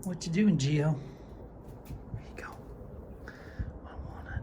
What you doing, Gio? There you go. I want it.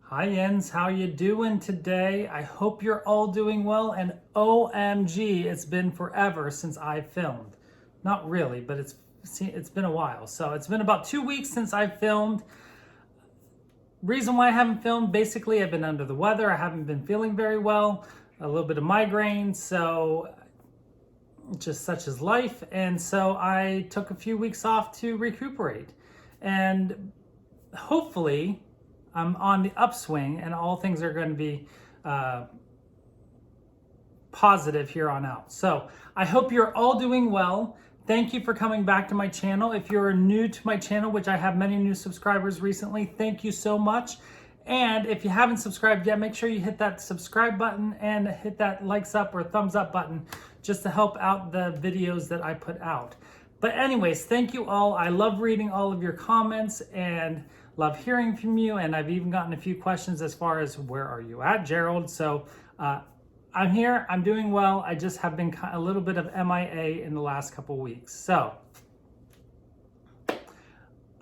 Hi Jens, how you doing today? I hope you're all doing well, and OMG, it's been forever since I filmed. Not really, but it's been a while. So it's been about 2 weeks since I filmed. Reason why I haven't filmed, basically I've been under the weather. I haven't been feeling very well, a little bit of migraine, so just such is life. And so I took a few weeks off to recuperate. And hopefully I'm on the upswing and all things are going to be positive here on out. So I hope you're all doing well. Thank you for coming back to my channel. If you're new to my channel, which I have many new subscribers recently, thank you so much. And if you haven't subscribed yet, make sure you hit that subscribe button and hit that likes up or thumbs up button just to help out the videos that I put out. But anyways, thank you all. I love reading all of your comments and love hearing from you. And I've even gotten a few questions as far as where are you at, Gerald? So I'm here, I'm doing well. I just have been a little bit of MIA in the last couple weeks. So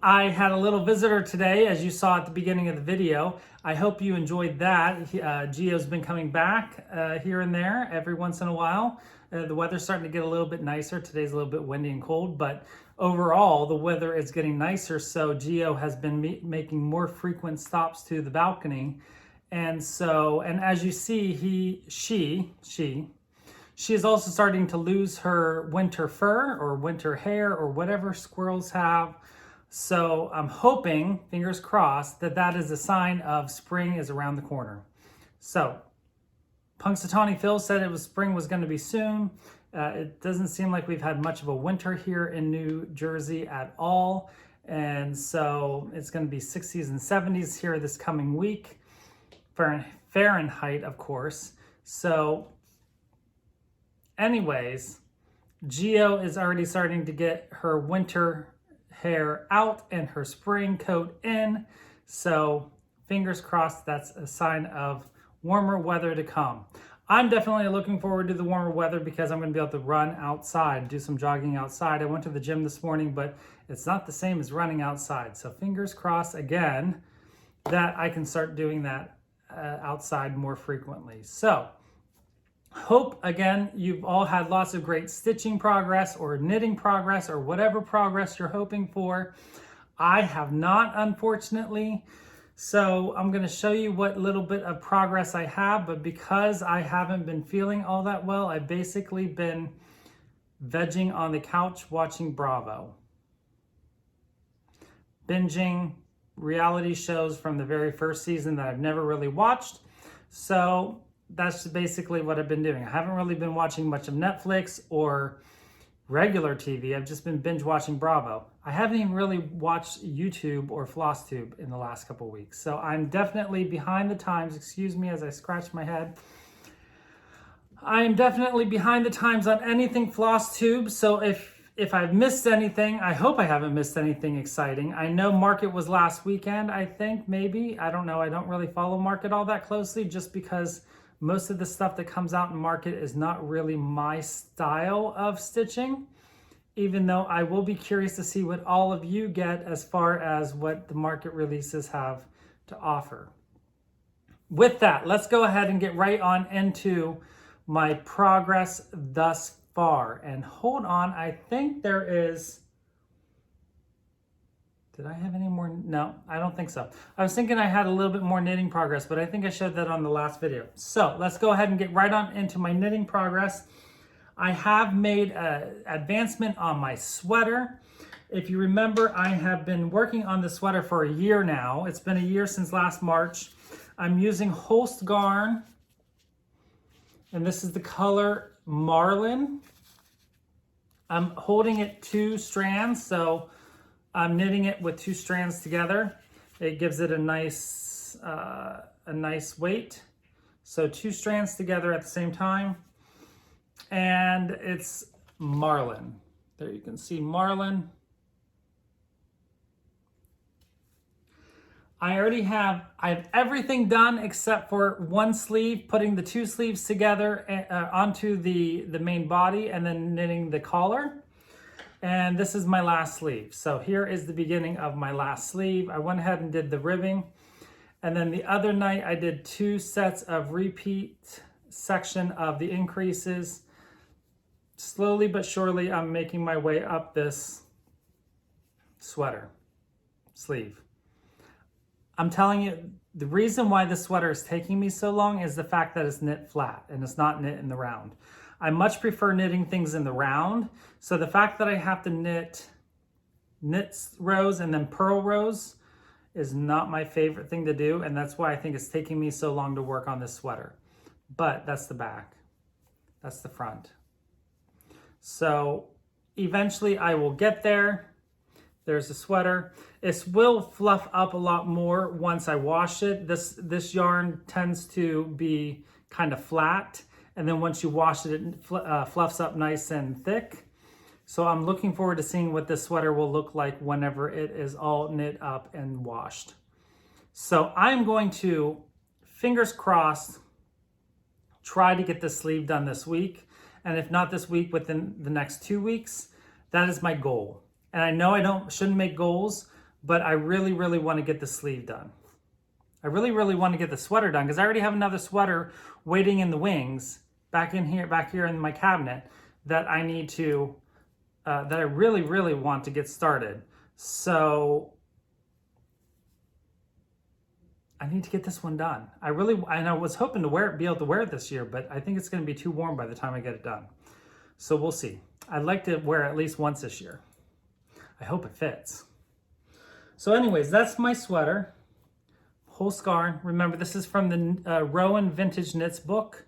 I had a little visitor today, as you saw at the beginning of the video. I hope you enjoyed that. Gio's been coming back here and there every once in a while. The weather's starting to get a little bit nicer. Today's a little bit windy and cold, but overall the weather is getting nicer. So Gio has been making more frequent stops to the balcony. And so, and as you see, she is also starting to lose her winter fur or winter hair or whatever squirrels have. So I'm hoping, fingers crossed, that that is a sign of spring is around the corner. So Punxsutawney Phil said spring was going to be soon. It doesn't seem like we've had much of a winter here in New Jersey at all. And so it's going to be 60s and 70s here this coming week. Fahrenheit, of course. So anyways, Gio is already starting to get her winter hair out and her spring coat in. So fingers crossed that's a sign of warmer weather to come. I'm definitely looking forward to the warmer weather because I'm going to be able to run outside, do some jogging outside. I went to the gym this morning, but it's not the same as running outside. So fingers crossed again that I can start doing that outside more frequently. So hope again you've all had lots of great stitching progress or knitting progress or whatever progress you're hoping for. I have not, unfortunately. So I'm going to show you what little bit of progress I have, but because I haven't been feeling all that well, I've basically been vegging on the couch watching Bravo, binging reality shows from the very first season that I've never really watched. So that's basically what I've been doing. I haven't really been watching much of Netflix or regular TV. I've just been binge watching Bravo. I haven't even really watched YouTube or FlossTube in the last couple weeks. So I'm definitely behind the times. Excuse me as I scratch my head. I am definitely behind the times on anything FlossTube, so if I've missed anything, I hope I haven't missed anything exciting. I know Market was last weekend, I think, maybe. I don't know. I don't really follow Market all that closely just because most of the stuff that comes out in Market is not really my style of stitching, even though I will be curious to see what all of you get as far as what the Market releases have to offer. With that, let's go ahead and get right on into my progress thus far. And hold on, I think there is... Did I have any more? No, I don't think so. I was thinking I had a little bit more knitting progress, but I think I showed that on the last video. So let's go ahead and get right on into my knitting progress. I have made an advancement on my sweater. If you remember, I have been working on the sweater for a year now. It's been a year since last March. I'm using Holst yarn, and this is the color Marlin. I'm holding it 2 strands, so I'm knitting it with 2 strands together. It gives it a nice weight. So 2 strands together at the same time. And it's Marlin. There you can see Marlin. I have everything done except for one sleeve, putting the 2 sleeves together onto the main body and then knitting the collar. And this is my last sleeve. So here is the beginning of my last sleeve. I went ahead and did the ribbing. And then the other night I did 2 sets of repeat section of the increases. Slowly but surely, I'm making my way up this sweater sleeve. I'm telling you, the reason why this sweater is taking me so long is the fact that it's knit flat and it's not knit in the round. I much prefer knitting things in the round. So the fact that I have to knit rows and then purl rows is not my favorite thing to do. And that's why I think it's taking me so long to work on this sweater. But that's the back. That's the front. So eventually I will get there. There's the sweater. It will fluff up a lot more once I wash it. This yarn tends to be kind of flat. And then once you wash it, it fluffs up nice and thick. So I'm looking forward to seeing what this sweater will look like whenever it is all knit up and washed. So I'm going to, fingers crossed, try to get this sleeve done this week. And if not this week, within the next 2 weeks. That is my goal. And I know I shouldn't make goals, but I really, really want to get the sleeve done. I really, really want to get the sweater done because I already have another sweater waiting in the wings back here in my cabinet that I need to, that I really, really want to get started. So I need to get this one done. And I was hoping to be able to wear it this year, but I think it's going to be too warm by the time I get it done. So we'll see. I'd like to wear it at least once this year. I hope it fits. So anyways, that's my sweater. Holst yarn. Remember, this is from the Rowan Vintage Knits book.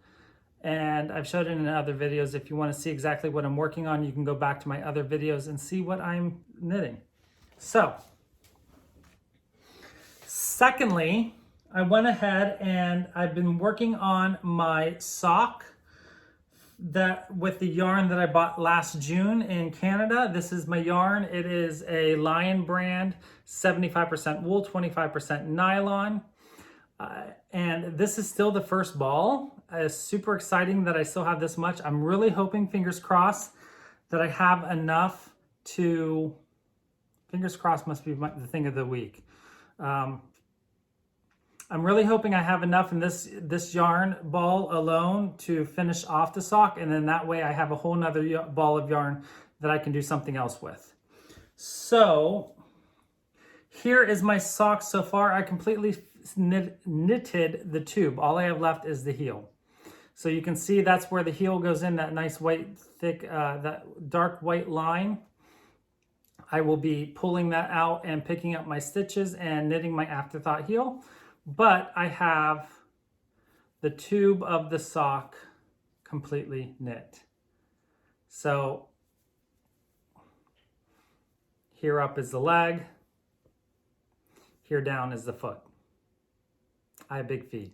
And I've showed it in other videos. If you want to see exactly what I'm working on, you can go back to my other videos and see what I'm knitting. So, secondly, I went ahead and I've been working on my sock with the yarn that I bought last June in Canada. This is my yarn. It is a Lion brand, 75% wool, 25% nylon. And this is still the first ball. It's super exciting that I still have this much. I'm really hoping, fingers crossed, that I have enough to, fingers crossed must be the thing of the week. I'm really hoping I have enough in this yarn ball alone to finish off the sock, and then that way I have a whole nother ball of yarn that I can do something else with. So here is my sock so far. I completely knitted the tube. All I have left is the heel. So you can see that's where the heel goes in, that nice white, thick, that dark white line. I will be pulling that out and picking up my stitches and knitting my afterthought heel. But I have the tube of the sock completely knit. So here up is the leg, here down is the foot. I have big feet.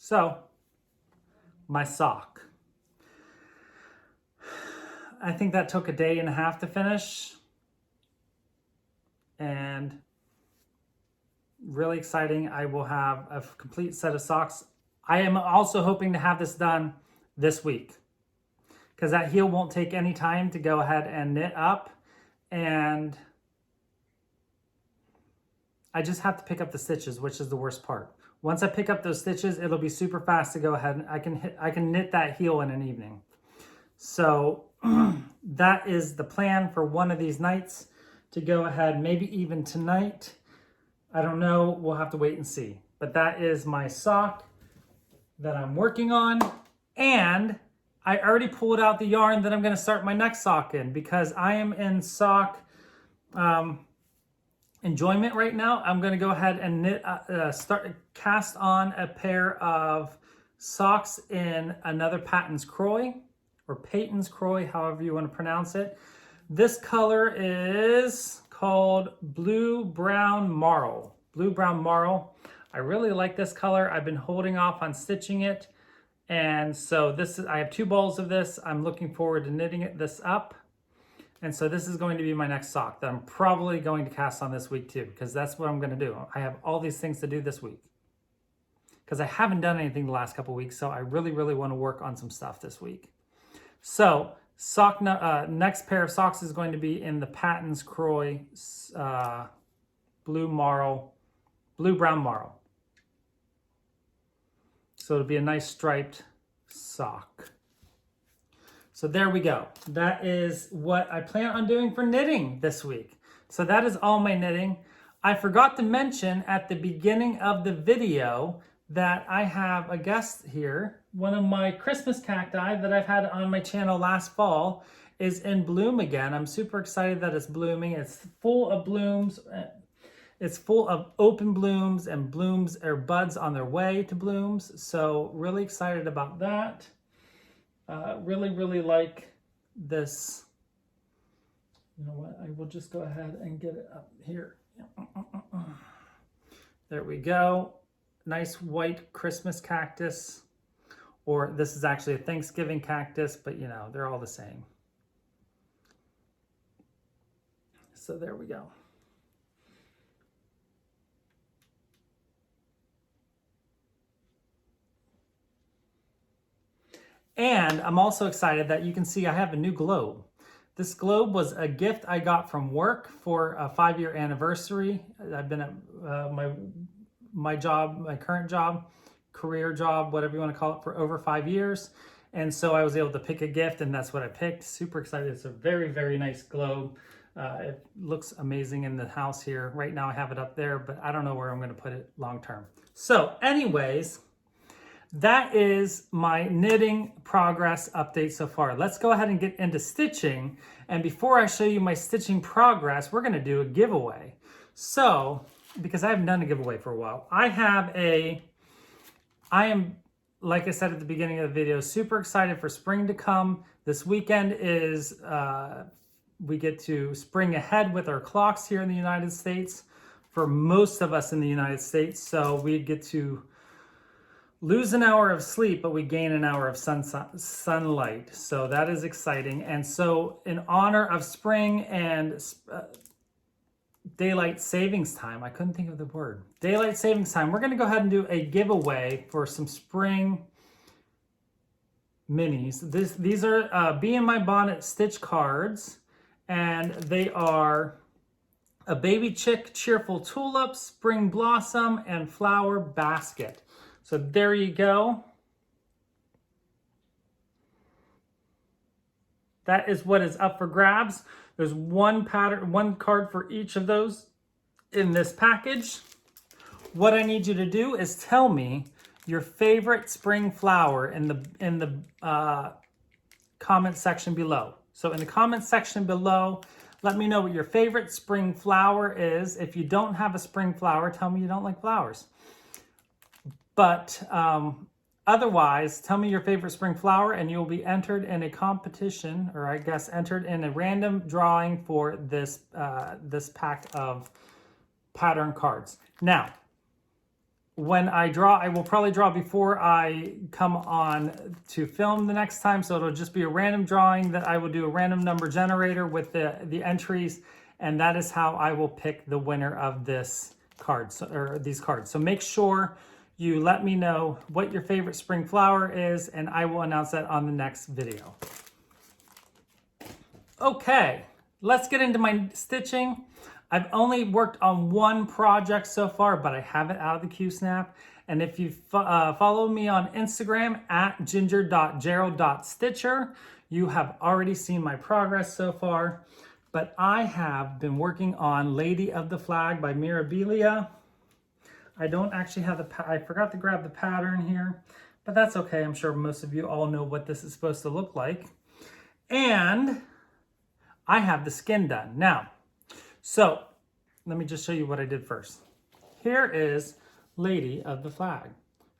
So, my sock. I think that took a day and a half to finish. And really exciting. I will have a complete set of socks. I am also hoping to have this done this week, because that heel won't take any time to go ahead and knit up. And I just have to pick up the stitches, which is the worst part. Once I pick up those stitches, it'll be super fast to go ahead and I can knit that heel in an evening. So that is the plan for one of these nights, to go ahead, maybe even tonight. I don't know, we'll have to wait and see. But that is my sock that I'm working on. And I already pulled out the yarn that I'm gonna start my next sock in, because I am in sock enjoyment right now. I'm gonna go ahead and knit, cast on a pair of socks in another Patton's Croy, or Peyton's Croy, however you want to pronounce it. This color is called Blue Brown Marl. Blue Brown Marl. I really like this color. I've been holding off on stitching it. And so I have 2 balls of this. I'm looking forward to knitting this up. And so this is going to be my next sock that I'm probably going to cast on this week too, because that's what I'm going to do. I have all these things to do this week, because I haven't done anything the last couple weeks. So I really, really want to work on some stuff this week. So next pair of socks is going to be in the Patton's Croy Blue Brown Marl. So it'll be a nice striped sock. So there we go. That is what I plan on doing for knitting this week. So that is all my knitting. I forgot to mention at the beginning of the video that I have a guest here. One of my Christmas cacti that I've had on my channel last fall is in bloom again. I'm super excited that it's blooming. It's full of blooms. It's full of open blooms and blooms or buds on their way to blooms. So really excited about that. Really, really like this. You know what? I will just go ahead and get it up here. There we go. Nice white Christmas cactus. Or this is actually a Thanksgiving cactus, but you know, they're all the same. So there we go. And I'm also excited that you can see I have a new globe. This globe was a gift I got from work for a 5-year anniversary. I've been at my job, my current job, career job, whatever you want to call it, for over 5 years. And so I was able to pick a gift, and that's what I picked. Super excited. It's a very, very nice globe. It looks amazing in the house here. Right now I have it up there, but I don't know where I'm going to put it long term. So anyways, that is my knitting progress update so far. Let's go ahead and get into stitching. And before I show you my stitching progress, we're going to do a giveaway. So, because I haven't done a giveaway for a while, I am, like I said at the beginning of the video, super excited for spring to come. This weekend is, we get to spring ahead with our clocks here in the United States, for most of us in the United States. So we get to lose an hour of sleep, but we gain an hour of sunlight. So that is exciting. And so in honor of spring and daylight savings time, I couldn't think of the word, daylight savings time, we're going to go ahead and do a giveaway for some spring minis. These are Bee in My Bonnet stitch cards, and they are a baby chick, cheerful tulip, spring blossom, and flower basket. So there you go. That is what is up for grabs. There's one card for each of those in this package. What I need you to do is tell me your favorite spring flower in the comment section below. So in the comment section below, let me know what your favorite spring flower is. If you don't have a spring flower, tell me you don't like flowers. But otherwise, tell me your favorite spring flower, and you'll be entered in a competition, or I guess entered in a random drawing for this pack of pattern cards. Now, when I draw, I will probably draw before I come on to film the next time. So it'll just be a random drawing that I will do a random number generator with the entries. And that is how I will pick the winner of this card, or these cards. So make sure you let me know what your favorite spring flower is, and I will announce that on the next video. Okay, let's get into my stitching. I've only worked on one project so far, but I have it out of the Q-snap. And if you follow me on Instagram at ginger.gerald.stitcher, you have already seen my progress so far. But I have been working on Lady of the Flag by Mirabilia. I don't actually have I forgot to grab the pattern here, but that's okay. I'm sure most of you all know what this is supposed to look like. And I have the skin done. Now, so let me just show you what I did first. Here is Lady of the Flag.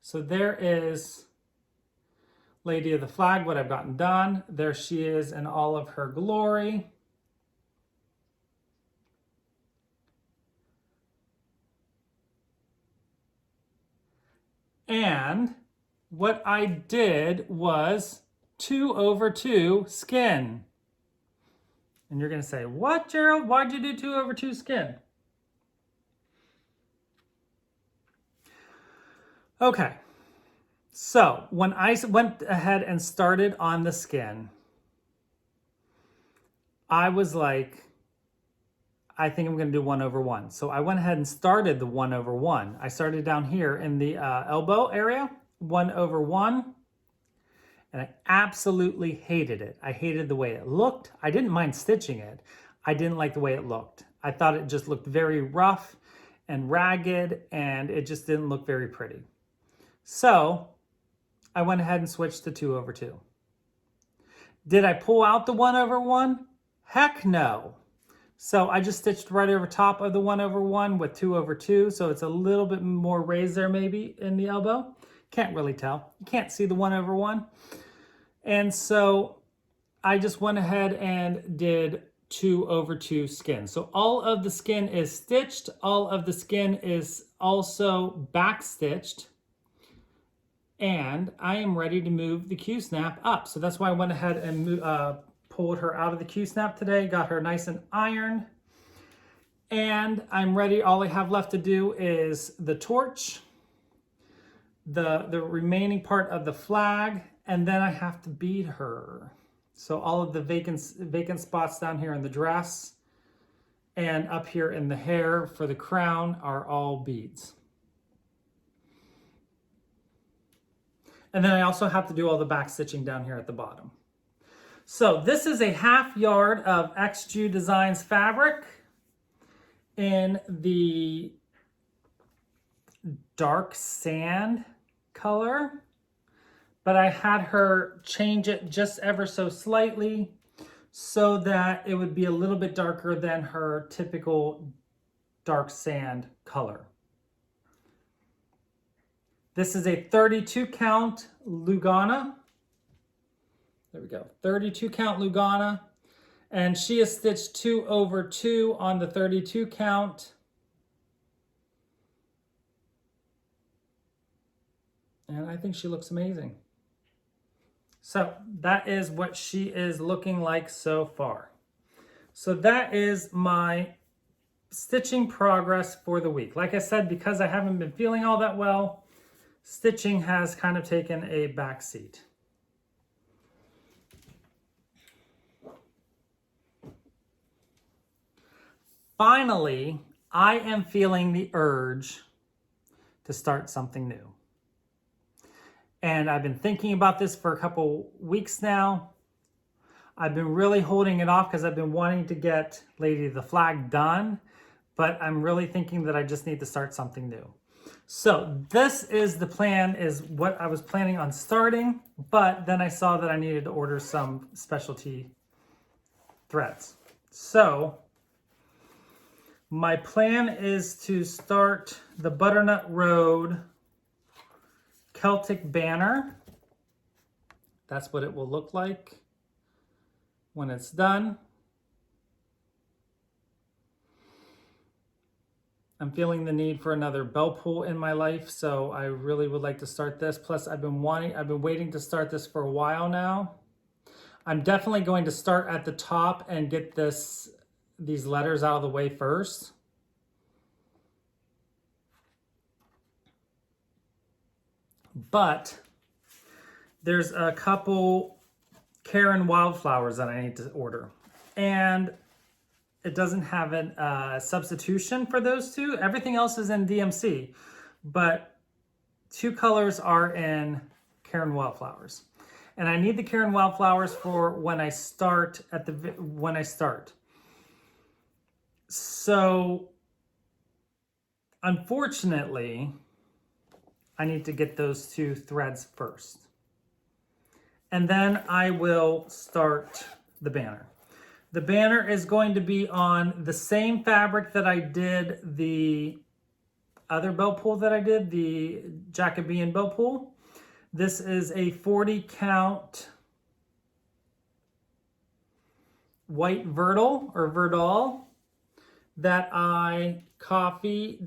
So there is Lady of the Flag, what I've gotten done. There she is in all of her glory. And what I did was 2/2 skin. And you're going to say, what, Gerald? Why'd you do 2/2 skin? Okay. So when I went ahead and started on the skin, I was like, I think I'm going to do 1/1. So I went ahead and started the 1/1. I started down here in the elbow area, 1/1. And I absolutely hated it. I hated the way it looked. I didn't mind stitching it. I didn't like the way it looked. I thought it just looked very rough and ragged, and it just didn't look very pretty. So I went ahead and switched to 2/2. Did I pull out the 1/1? Heck no. So I just stitched right over top of the 1/1 with 2/2. So it's a little bit more raised there maybe in the elbow. Can't really tell. You can't see the 1/1. And so I just went ahead and did 2/2 skin. So all of the skin is stitched. All of the skin is also back stitched. And I am ready to move the Q-snap up. So that's why I went ahead and pulled her out of the Q-snap today, got her nice and ironed. And I'm ready. All I have left to do is the torch, the remaining part of the flag, and then I have to bead her. So all of the vacant spots down here in the dress and up here in the hair for the crown are all beads. And then I also have to do all the back stitching down here at the bottom. So this is a 1/2 yard of XJU Designs fabric in the dark sand color, but I had her change it just ever so slightly so that it would be a little bit darker than her typical dark sand color. This is a 32 count Lugana. There we go, 32 count Lugana. And she is stitched 2/2 on the 32 count. And I think she looks amazing. So that is what she is looking like so far. So that is my stitching progress for the week. Like I said, because I haven't been feeling all that well, stitching has kind of taken a back seat. Finally, I am feeling the urge to start something new. And I've been thinking about this for a couple weeks now. I've been really holding it off because I've been wanting to get Lady of the Flag done, but I'm really thinking that I just need to start something new. So this is the plan, is what I was planning on starting, but then I saw that I needed to order some specialty threads. So my plan is to start the Butternut Road Celtic banner. That's what it will look like when it's done. I'm feeling the need for another bell pull in my life, so I really would like to start this. Plus, I've been waiting to start this for a while now. I'm definitely going to start at the top and get these letters out of the way first. But there's a couple Karen wildflowers that I need to order. And it doesn't have a substitution for those two. Everything else is in DMC, but two colors are in Karen wildflowers. And I need the Karen wildflowers for when I start So, unfortunately, I need to get those two threads first. And then I will start the banner. The banner is going to be on the same fabric that I did the other bow pull that I did, the Jacobean bow pull. This is a 40 count white Verdal or Verdal that I coffee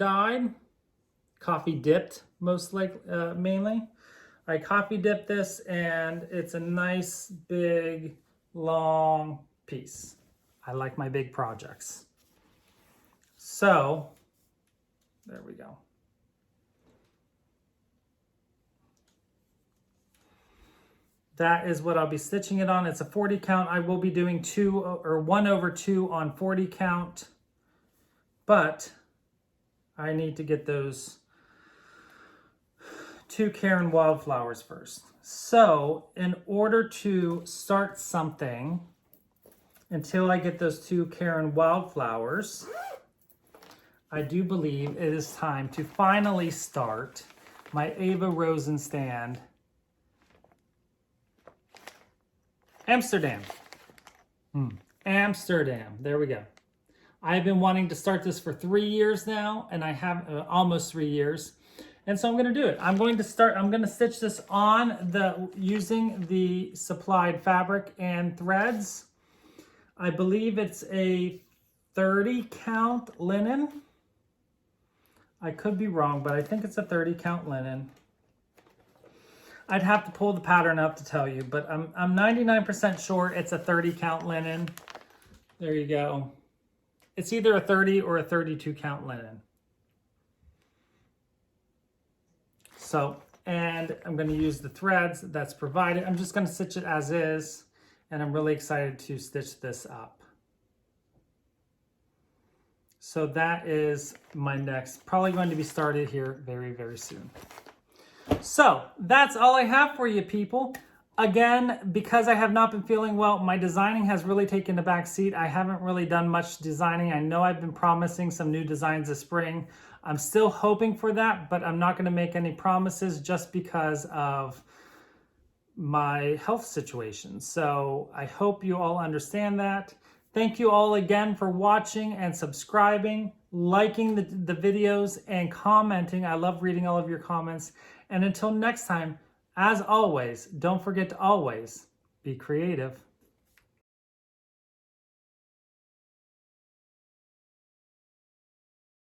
dipped mainly. I coffee dipped this, and it's a nice big long piece. I like my big projects. So there we go. That is what I'll be stitching it on. It's a 40 count. I will be doing 1/2 on 40 count, but I need to get those two Karen wildflowers first. So in order to start something, until I get those two Karen wildflowers, I do believe it is time to finally start my Ava Rosenstand Amsterdam. Amsterdam, there we go. I've been wanting to start this for 3 years now, and I have almost 3 years. And so I'm going to do it. I'm going to stitch this on using the supplied fabric and threads. I believe it's a 30 count linen. I could be wrong, but I think it's a 30 count linen. I'd have to pull the pattern up to tell you, but I'm 99% sure it's a 30 count linen. There you go. It's either a 30 or a 32 count linen. So, and I'm going to use the threads that's provided. I'm just going to stitch it as is, and I'm really excited to stitch this up. So that is my next, probably going to be started here very, very soon. So that's all I have for you people. Again, because I have not been feeling well, my designing has really taken the back seat. I haven't really done much designing. I know I've been promising some new designs this spring. I'm still hoping for that, but I'm not going to make any promises just because of my health situation. So I hope you all understand that. Thank you all again for watching and subscribing, liking the videos, and commenting. I love reading all of your comments. And until next time, as always, don't forget to always be creative.